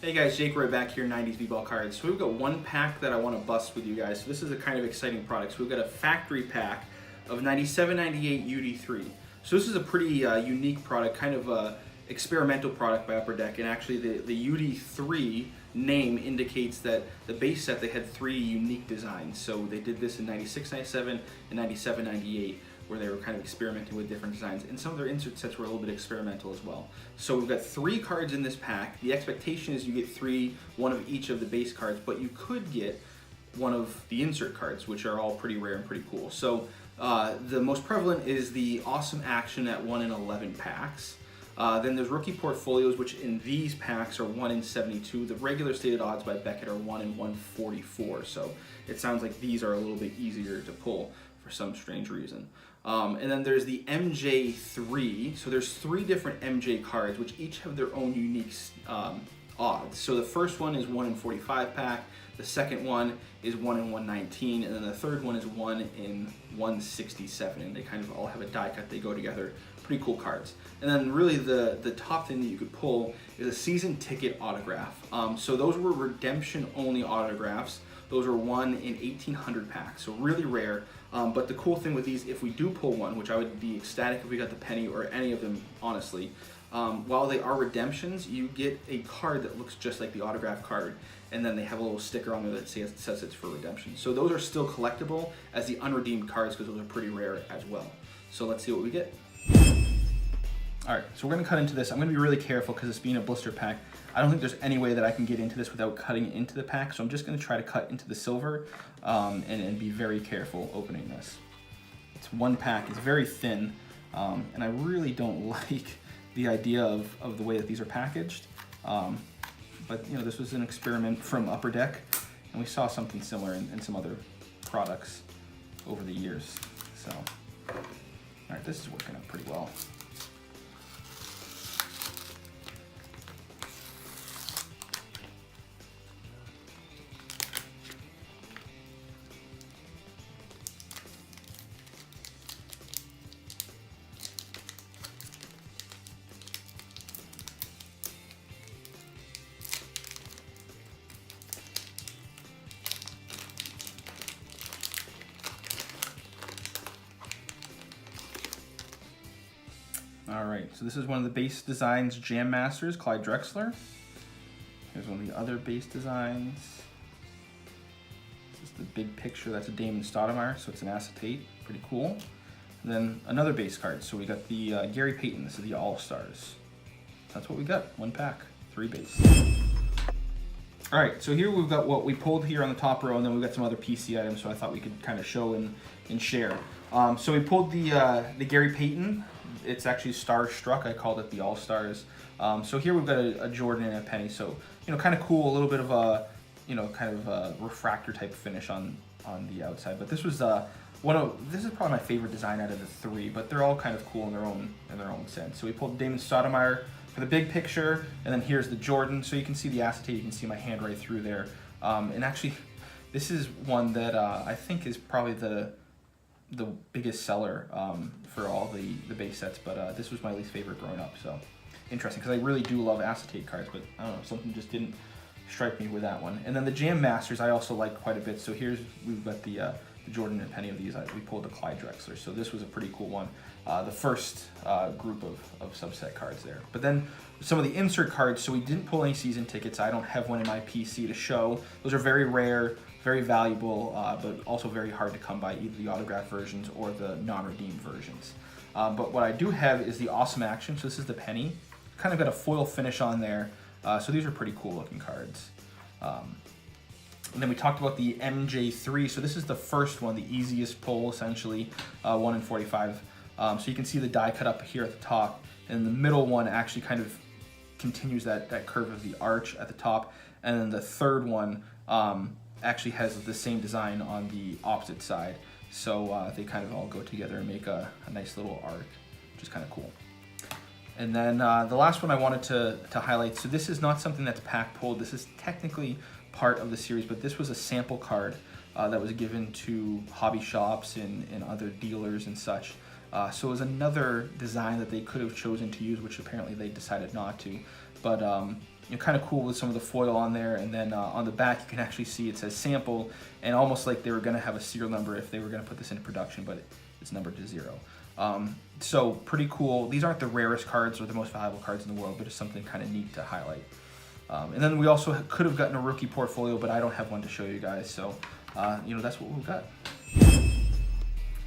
Hey guys, Jake Roy back here, 90s Bball cards. So we've got one pack that I want to bust with you guys. So this is a kind of exciting product. So we've got a factory pack of 97, 98 UD3. So this is a pretty unique product, kind of a experimental product by Upper Deck. And actually the UD3 name indicates that the base set, they had three unique designs. So they did this in 96, 97, and 97, 98. Where they were kind of experimenting with different designs, and some of their insert sets were a little bit experimental as well. So we've got 3 cards in this pack. The expectation is you get 3, one of each of the base cards, but you could get one of the insert cards, which are all pretty rare and pretty cool. So the most prevalent is the Awesome Action at 1 in 11 packs. Then there's Rookie Portfolios, which in these packs are 1 in 72. The regular stated odds by Beckett are 1 in 144. So it sounds like these are a little bit easier to pull for some strange reason. And then there's the MJ3. So there's 3 different MJ cards, which each have their own unique odds. So the first one is 1 in 45 pack. The second one is 1 in 119, and then the third one is 1 in 167. And they kind of all have a die cut. They go together. Pretty cool cards. And then really the top thing that you could pull is a season ticket autograph. So those were redemption only autographs. Those are 1 in 1800 packs, so really rare. But the cool thing with these, if we do pull one, which I would be ecstatic if we got the penny or any of them, honestly, while they are redemptions, you get a card that looks just like the autograph card, and then they have a little sticker on there that says it's for redemption. So those are still collectible as the unredeemed cards because those are pretty rare as well. So let's see what we get. All right, so we're gonna cut into this. I'm gonna be really careful because it's being a blister pack. I don't think there's any way that I can get into this without cutting into the pack, so I'm just gonna try to cut into the silver and be very careful opening this. It's one pack, it's very thin, and I really don't like the idea of the way that these are packaged. But you know, this was an experiment from Upper Deck, and we saw something similar in some other products over the years. So, all right, this is working out pretty well. All right, so this is one of the base designs, Jam Masters, Clyde Drexler. Here's one of the other base designs. This is the big picture, that's a Damon Stoudemire, so it's an acetate, pretty cool. And then another base card, so we got the Gary Payton, this is the All-Stars. That's what we got, one pack, 3 base. All right, so here we've got what we pulled here on the top row, and then we've got some other PC items, so I thought we could kind of show and share. So we pulled the Gary Payton. It's actually Starstruck. I called it the All-Stars. So here we've got a Jordan and a penny. So, you know, kind of cool, a little bit of a, you know, kind of a refractor type finish on the outside. But this was this is probably my favorite design out of the 3, but they're all kind of cool in their own sense. So we pulled Damon Stoudemire for the big picture, and then here's the Jordan. So you can see the acetate, you can see my hand right through there. And actually, this is one that I think is probably the biggest seller for all the base sets, but this was my least favorite growing up, so interesting, because I really do love acetate cards, but I don't know, something just didn't strike me with that one. And then the Jam Masters I also like quite a bit, so we've got the Jordan and penny of these. We pulled the Clyde Drexler, so this was a pretty cool one. The first group of subset cards there. But then some of the insert cards, so we didn't pull any season tickets. I don't have one in my PC to show. Those are very rare, very valuable, but also very hard to come by, either the autograph versions or the non-redeemed versions. But what I do have is the Awesome Action. So this is the penny. Kind of got a foil finish on there. So these are pretty cool looking cards. And then we talked about the MJ3. So this is the first one, the easiest pull essentially, 1 in 45. So you can see the die cut up here at the top, and the middle one actually kind of continues that curve of the arch at the top. And then the third one actually has the same design on the opposite side. So they kind of all go together and make a nice little arc, which is kind of cool. And then the last one I wanted to highlight, so this is not something that's pack pulled. This is technically part of the series, but this was a sample card that was given to hobby shops and other dealers and such. So it was another design that they could have chosen to use, which apparently they decided not to. But kind of cool with some of the foil on there, and then on the back you can actually see it says sample, and almost like they were going to have a serial number if they were going to put this into production, but it's numbered to 0. So pretty cool. These aren't the rarest cards or the most valuable cards in the world, but it's something kind of neat to highlight. And then we also could have gotten a rookie portfolio, but I don't have one to show you guys, so that's what we got.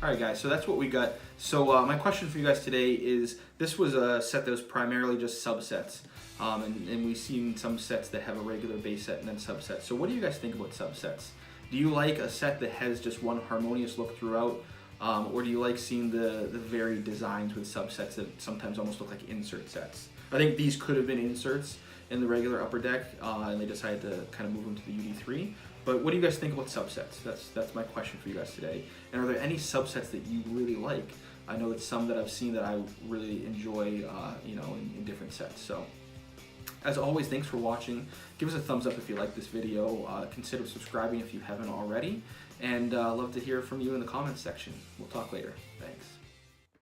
Alright guys, so that's what we got. So my question for you guys today is, this was a set that was primarily just subsets. And we've seen some sets that have a regular base set and then subsets. So what do you guys think about subsets? Do you like a set that has just one harmonious look throughout? Or do you like seeing the varied designs with subsets that sometimes almost look like insert sets? I think these could have been inserts in the regular upper deck, and they decided to kind of move them to the UD3. But what do you guys think about subsets? That's my question for you guys today. And are there any subsets that you really like? I know that some that I've seen that I really enjoy, in different sets. So, as always, thanks for watching. Give us a thumbs up if you like this video. Consider subscribing if you haven't already. And love to hear from you in the comments section. We'll talk later. Thanks.